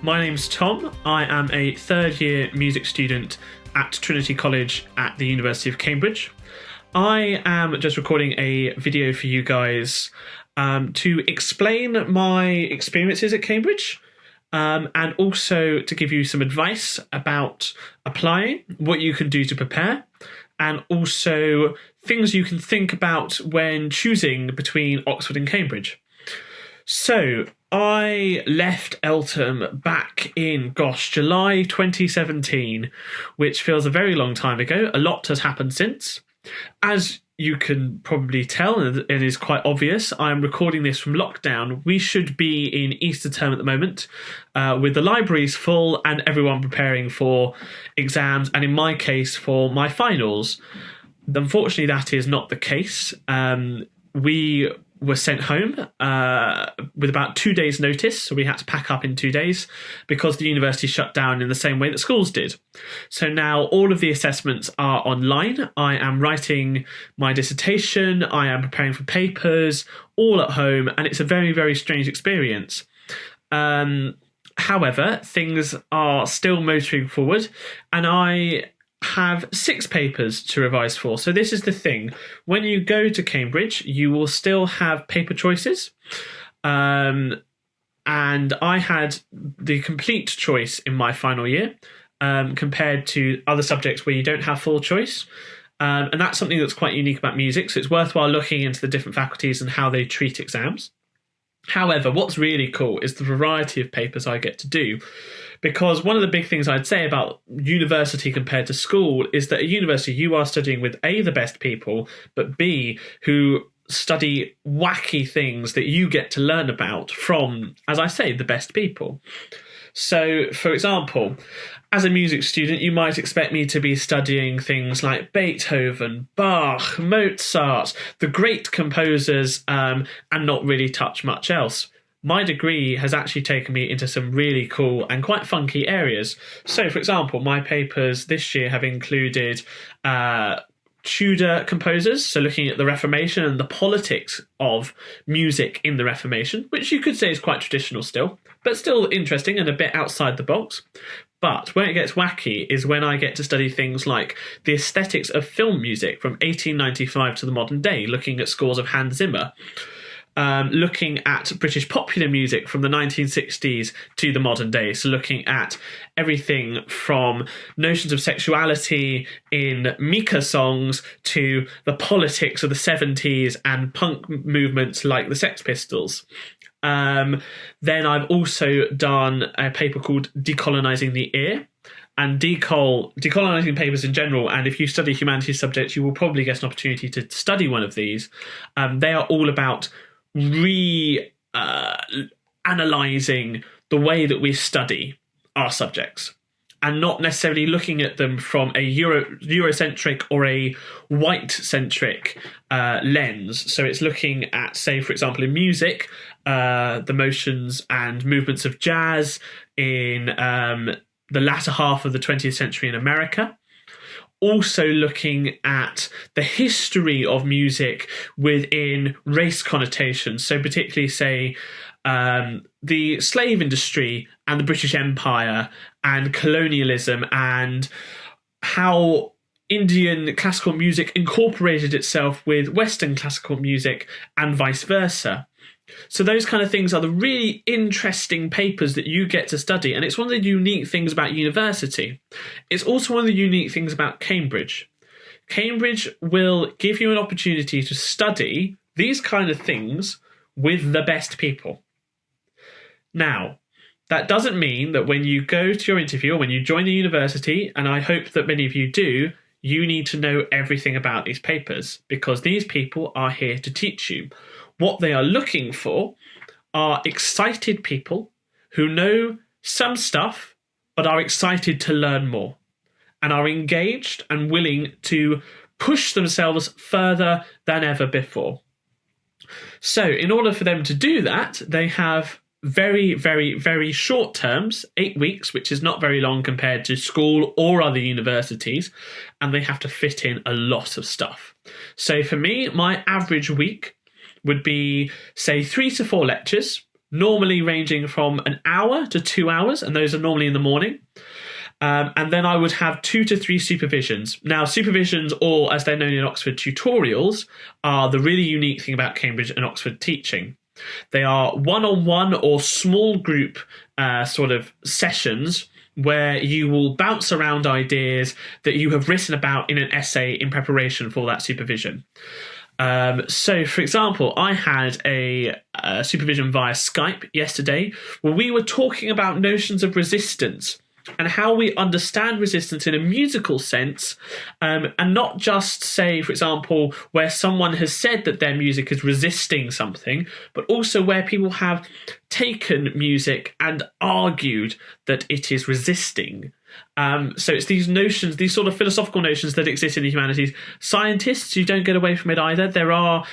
My name's Tom. I am a third-year music student at Trinity College at the University of Cambridge. I am just recording a video for you guys to explain my experiences at Cambridge and also to give you some advice about applying, what you can do to prepare, and also things you can think about when choosing between Oxford and Cambridge. So, I left Eltham back in, July 2017, which feels a very long time ago. A lot has happened since. As you can probably tell, and it is quite obvious, I'm recording this from lockdown. We should be in Easter term at the moment, with the libraries full and everyone preparing for exams, and in my case, for my finals. Unfortunately, that is not the case. We were sent home with about 2 days' notice, so we had to pack up in 2 days because the university shut down in the same way that schools did. So now all of the assessments are online. I am writing my dissertation, I am preparing for papers, all at home, and it's a very, very strange experience. However, things are still motoring forward, and I have 6 papers to revise for. So this is the thing. When you go to Cambridge, you will still have paper choices. And I had the complete choice in my final year compared to other subjects where you don't have full choice. And that's something that's quite unique about music. So it's worthwhile looking into the different faculties and how they treat exams. However, what's really cool is the variety of papers I get to do. Because one of the big things I'd say about university compared to school is that at university you are studying with A, the best people, but B, who study wacky things that you get to learn about from, as I say, the best people. So, for example, as a music student, you might expect me to be studying things like Beethoven, Bach, Mozart, the great composers, and not really touch much else. My degree has actually taken me into some really cool and quite funky areas. So, for example, my papers this year have included Tudor composers, so looking at the Reformation and the politics of music in the Reformation, which you could say is quite traditional still, but still interesting and a bit outside the box. But where it gets wacky is when I get to study things like the aesthetics of film music from 1895 to the modern day, looking at scores of Hans Zimmer. Looking at British popular music from the 1960s to the modern day. So looking at everything from notions of sexuality in Mika songs to the politics of the 70s and punk movements like the Sex Pistols. Then I've also done a paper called Decolonizing the Ear. And decolonizing papers in general, and if you study humanities subjects, you will probably get an opportunity to study one of these. They are all about analysing the way that we study our subjects and not necessarily looking at them from a Eurocentric or a white-centric lens. So it's looking at, say, for example, in music, the motions and movements of jazz in the latter half of the 20th century in America. Also looking at the history of music within race connotations. So particularly, say, the slave industry and the British Empire and colonialism and how Indian classical music incorporated itself with Western classical music and vice versa. So those kind of things are the really interesting papers that you get to study, and it's one of the unique things about university. It's also one of the unique things about Cambridge. Cambridge will give you an opportunity to study these kind of things with the best people. Now, that doesn't mean that when you go to your interview or when you join the university, and I hope that many of you do, you need to know everything about these papers, because these people are here to teach you. What they are looking for are excited people who know some stuff but are excited to learn more and are engaged and willing to push themselves further than ever before. So in order for them to do that, they have very, very, very short terms, 8 weeks, which is not very long compared to school or other universities, and they have to fit in a lot of stuff. So for me, my average week would be, say, 3 to 4 lectures, normally ranging from an hour to 2 hours, and those are normally in the morning. And then I would have 2 to 3 supervisions. Now, supervisions, or as they're known in Oxford, tutorials, are the really unique thing about Cambridge and Oxford teaching. They are one-on-one or small group sort of sessions where you will bounce around ideas that you have written about in an essay in preparation for that supervision. So, for example, I had a supervision via Skype yesterday where we were talking about notions of resistance and how we understand resistance in a musical sense, and not just, say, for example, where someone has said that their music is resisting something, but also where people have taken music and argued that it is resisting. So it's these notions, these sort of philosophical notions that exist in the humanities. Scientists, you don't get away from it either. There are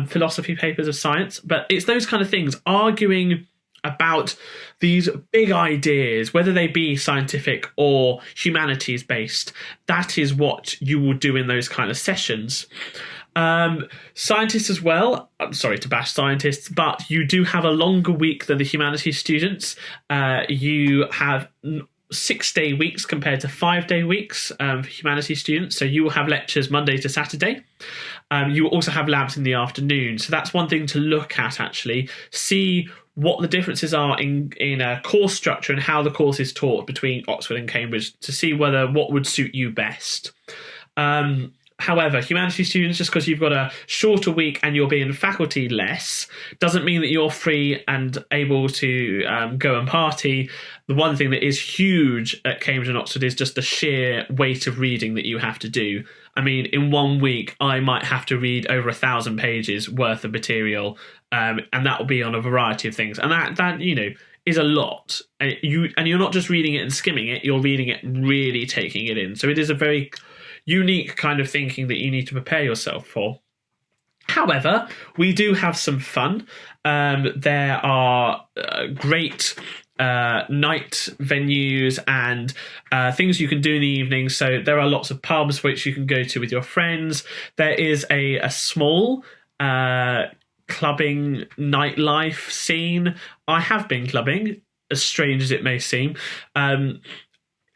philosophy papers of science, but it's those kind of things, arguing about these big ideas, whether they be scientific or humanities based. That is what you will do in those kind of sessions. Scientists as well, I'm sorry to bash scientists, but you do have a longer week than the humanities students. You have 6-day weeks compared to 5-day weeks for humanities students. So you will have lectures Monday to Saturday. You will also have labs in the afternoon. So that's one thing to look at, actually. See what the differences are in a course structure and how the course is taught between Oxford and Cambridge to see what would suit you best. However, humanities students, just because you've got a shorter week and you're being faculty less, doesn't mean that you're free and able to go and party. The one thing that is huge at Cambridge and Oxford is just the sheer weight of reading that you have to do. I mean, in 1 week, I might have to read over 1,000 pages worth of material, and that will be on a variety of things. And that is a lot. And you're not just reading it and skimming it, you're reading it and really taking it in. So it is a very unique kind of thinking that you need to prepare yourself for. However, we do have some fun. There are great night venues and things you can do in the evening. So there are lots of pubs which you can go to with your friends. There is a small clubbing nightlife scene. I have been clubbing, as strange as it may seem.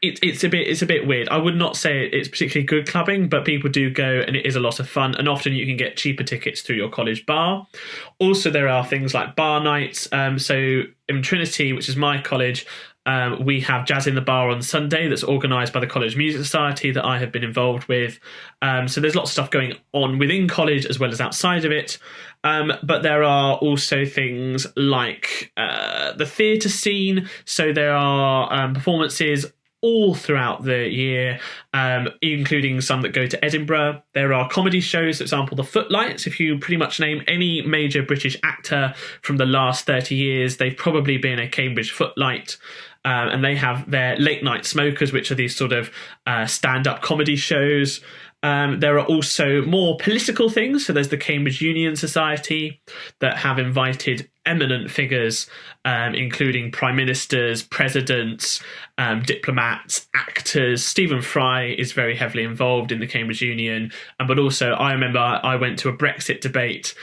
It's a bit weird. I would not say it's particularly good clubbing, but people do go, and it is a lot of fun. And often you can get cheaper tickets through your college bar. Also, there are things like bar nights. So in Trinity, which is my college, we have Jazz in the Bar on Sunday that's organised by the College Music Society that I have been involved with. So there's lots of stuff going on within college as well as outside of it. But there are also things like the theatre scene. So there are performances all throughout the year, including some that go to Edinburgh. There are comedy shows, for example, The Footlights. If you pretty much name any major British actor from the last 30 years, they've probably been a Cambridge Footlight. And they have their Late Night Smokers, which are these sort of stand-up comedy shows. There are also more political things. So there's the Cambridge Union Society that have invited eminent figures, including prime ministers, presidents, diplomats, actors. Stephen Fry is very heavily involved in the Cambridge Union. But also, I remember I went to a Brexit debate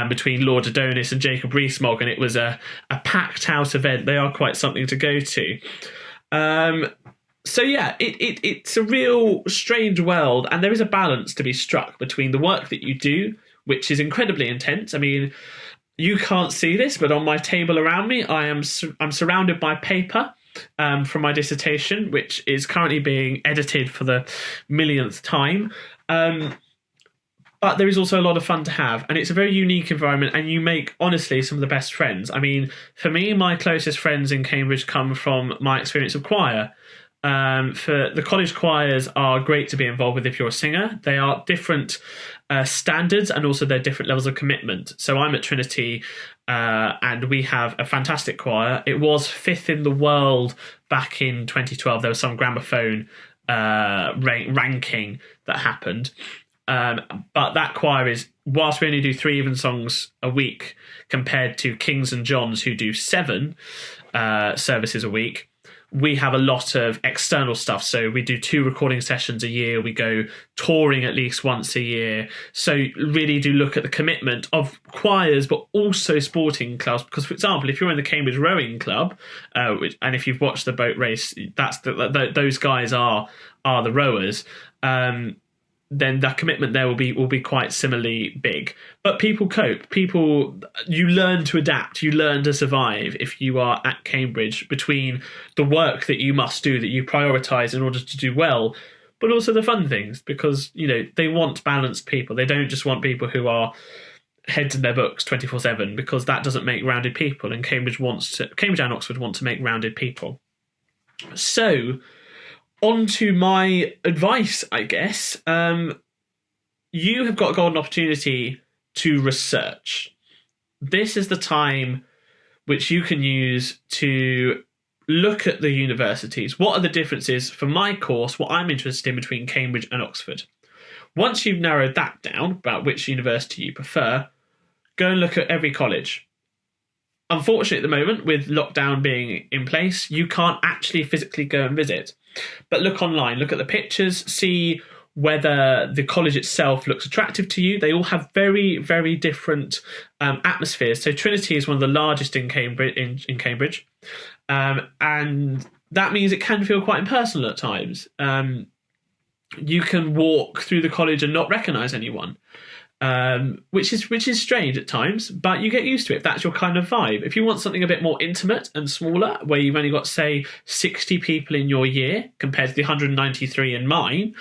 between Lord Adonis and Jacob Rees-Mogg, and it was a packed house event. They are quite something to go to. So yeah, it's a real strange world, and there is a balance to be struck between the work that you do, which is incredibly intense. I mean, you can't see this, but on my table around me, I'm surrounded by paper from my dissertation, which is currently being edited for the millionth time. But there is also a lot of fun to have, and it's a very unique environment, and you make, honestly, some of the best friends. I mean, for me, my closest friends in Cambridge come from my experience of choir. For the college choirs are great to be involved with if you're a singer. They are different standards, and also they're different levels of commitment. So I'm at Trinity, and we have a fantastic choir. It was 5th in the world back in 2012. There was some gramophone ranking that happened. But that choir is, whilst we only do 3 evensongs a week compared to Kings and Johns who do 7 services a week, we have a lot of external stuff. So we do 2 recording sessions a year. We go touring at least once a year. So really do look at the commitment of choirs, but also sporting clubs. Because, for example, if you're in the Cambridge Rowing Club, and if you've watched the boat race, that's those guys are the rowers. Then that commitment there will be quite similarly big. But people cope. You learn to adapt. You learn to survive if you are at Cambridge, between the work that you must do, that you prioritise in order to do well, but also the fun things, because they want balanced people. They don't just want people who are heads in their books 24/7, because that doesn't make rounded people. And Cambridge and Oxford want to make rounded people. So, on to my advice, I guess. You have got a golden opportunity to research. This is the time which you can use to look at the universities. What are the differences for my course, what I'm interested in, between Cambridge and Oxford? Once you've narrowed that down about which university you prefer, go and look at every college. Unfortunately, at the moment, with lockdown being in place, you can't actually physically go and visit. But look online, look at the pictures, see whether the college itself looks attractive to you. They all have very, very different atmospheres. So Trinity is one of the largest in Cambridge, and that means it can feel quite impersonal at times. You can walk through the college and not recognise anyone. Which is strange at times, but you get used to it if that's your kind of vibe. If you want something a bit more intimate and smaller, where you've only got, say, 60 people in your year compared to the 193 in mine,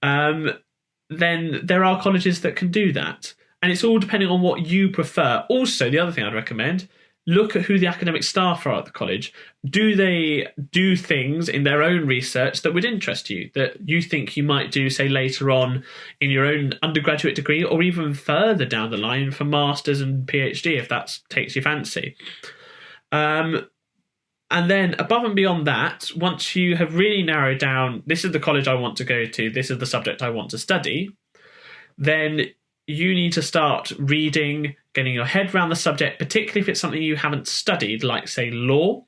then there are colleges that can do that. And it's all depending on what you prefer. Also, the other thing I'd recommend, look at who the academic staff are at the college. Do they do things in their own research that would interest you, that you think you might do, say, later on in your own undergraduate degree, or even further down the line for masters and PhD, if that takes your fancy? And then above and beyond that, once you have really narrowed down, this is the college I want to go to, this is the subject I want to study, then you need to start reading, getting your head around the subject, particularly if it's something you haven't studied, like, say, law.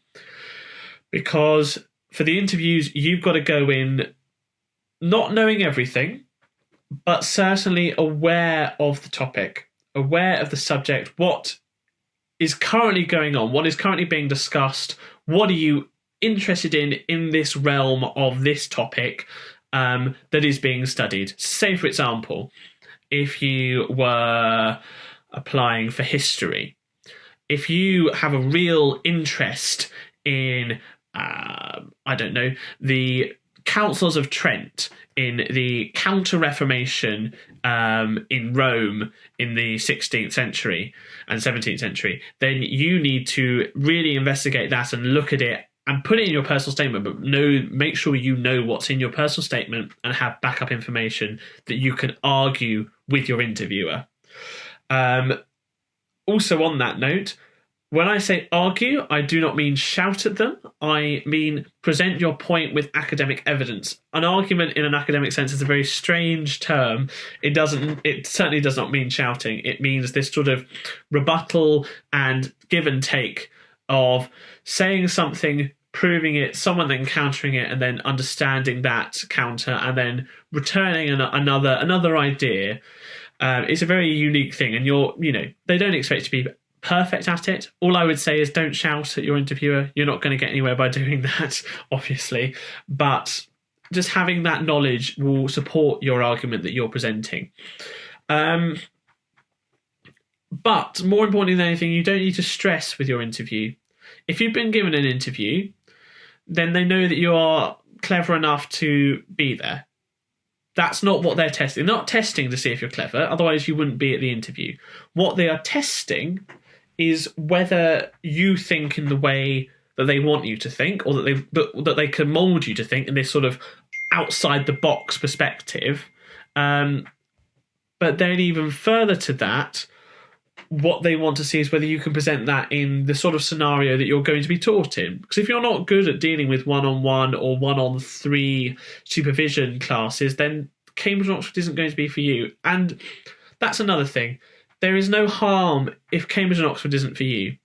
Because for the interviews, you've got to go in not knowing everything, but certainly aware of the topic, aware of the subject, what is currently going on, what is currently being discussed, what are you interested in this realm of this topic that is being studied. Say, for example, if you were applying for history, if you have a real interest in, the councils of Trent, in the Counter-Reformation in Rome in the 16th century and 17th century, then you need to really investigate that and look at it and put it in your personal statement, but make sure you know what's in your personal statement and have backup information that you can argue with your interviewer. Also, on that note, when I say argue, I do not mean shout at them. I mean present your point with academic evidence. An argument in an academic sense is a very strange term. It certainly does not mean shouting. It means this sort of rebuttal and give and take of saying something, proving it, someone then countering it, and then understanding that counter, and then returning another idea. It's a very unique thing, and they don't expect you to be perfect at it. All I would say is don't shout at your interviewer. You're not going to get anywhere by doing that, obviously, but just having that knowledge will support your argument that you're presenting. But more importantly than anything, you don't need to stress with your interview. If you've been given an interview, then they know that you are clever enough to be there. That's not what they're testing. They're not testing to see if you're clever, otherwise you wouldn't be at the interview. What they are testing is whether you think in the way that they want you to think, or that they can mould you to think in this sort of outside the box perspective. But then even further to that, what they want to see is whether you can present that in the sort of scenario that you're going to be taught in. Because if you're not good at dealing with one-on-one or one-on-3 supervision classes, then Cambridge and Oxford isn't going to be for you. And that's another thing. There is no harm if Cambridge and Oxford isn't for you.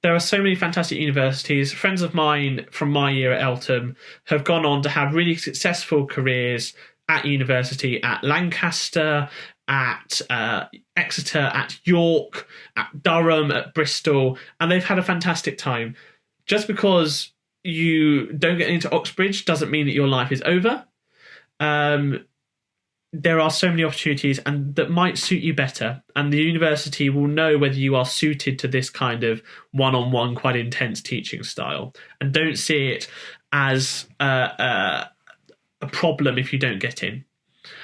There are so many fantastic universities. Friends of mine from my year at Eltham have gone on to have really successful careers at university, at Lancaster, at Exeter, at York, at Durham, at Bristol, and they've had a fantastic time. Just because you don't get into Oxbridge doesn't mean that your life is over. There are so many opportunities and that might suit you better, and the university will know whether you are suited to this kind of one-on-one, quite intense teaching style. And don't see it as a problem if you don't get in,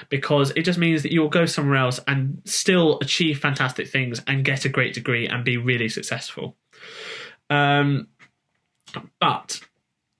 because it just means that you'll go somewhere else and still achieve fantastic things and get a great degree and be really successful. But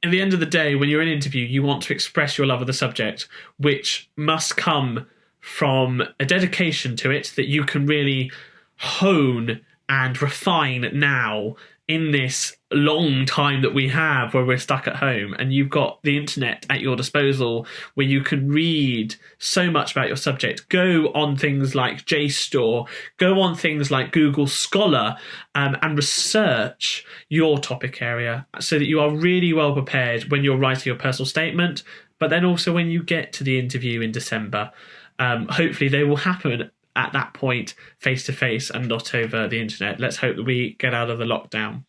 at the end of the day, when you're in an interview, you want to express your love of the subject, which must come from a dedication to it that you can really hone and refine now in this long time that we have where we're stuck at home, and you've got the internet at your disposal where you can read so much about your subject. Go on things like JSTOR, go on things like Google Scholar, and research your topic area so that you are really well prepared when you're writing your personal statement, but then also when you get to the interview in December. Hopefully they will happen at that point face-to-face and not over the internet. Let's hope that we get out of the lockdown.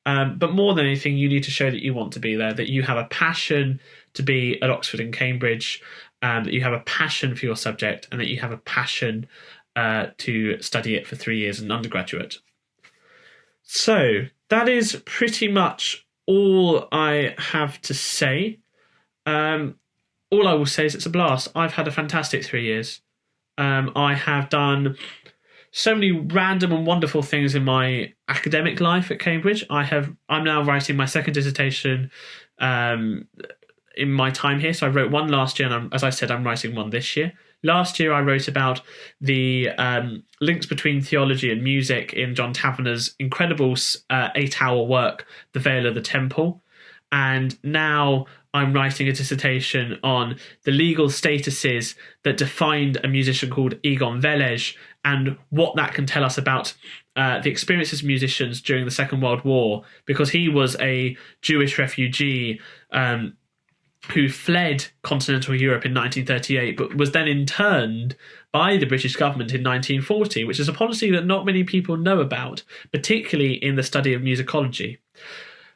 But more than anything, you need to show that you want to be there, that you have a passion to be at Oxford and Cambridge, that you have a passion for your subject, and that you have a passion to study it for 3 years in undergraduate. So that is pretty much all I have to say. All I will say is it's a blast. I've had a fantastic 3 years. I have done so many random and wonderful things in my academic life at Cambridge. I'm now writing my second dissertation in my time here. So I wrote one last year, and as I said, I'm writing one this year. Last year I wrote about the links between theology and music in John Taverner's incredible 8-hour work, The Veil of the Temple. And now I'm writing a dissertation on the legal statuses that defined a musician called Egon Velez and what that can tell us about the experiences of musicians during the Second World War, because he was a Jewish refugee who fled continental Europe in 1938, but was then interned by the British government in 1940, which is a policy that not many people know about, particularly in the study of musicology.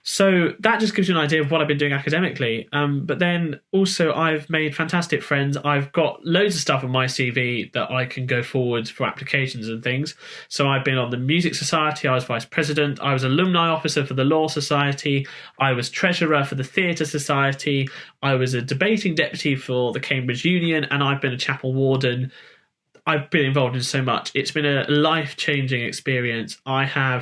So that just gives you an idea of what I've been doing academically. But then also I've made fantastic friends. I've got loads of stuff on my CV that I can go forward for applications and things. So I've been on the Music Society. I was vice president. I was alumni officer for the Law Society. I was treasurer for the Theatre Society. I was a debating deputy for the Cambridge Union. And I've been a chapel warden. I've been involved in so much. It's been a life-changing experience. I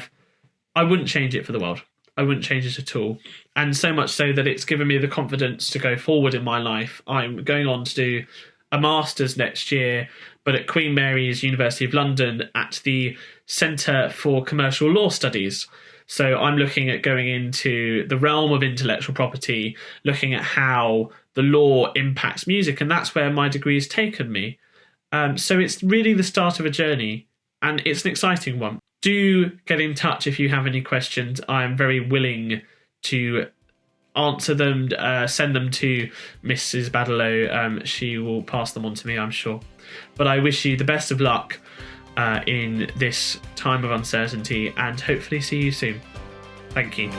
wouldn't change it for the world. I wouldn't change it at all. And so much so that it's given me the confidence to go forward in my life. I'm going on to do a master's next year, but at Queen Mary's University of London at the Centre for Commercial Law Studies. So I'm looking at going into the realm of intellectual property, looking at how the law impacts music, and that's where my degree has taken me. So it's really the start of a journey, and it's an exciting one. Do get in touch if you have any questions. I'm very willing to answer them, send them to Mrs. Badelow. She will pass them on to me, I'm sure. But I wish you the best of luck in this time of uncertainty, and hopefully see you soon. Thank you.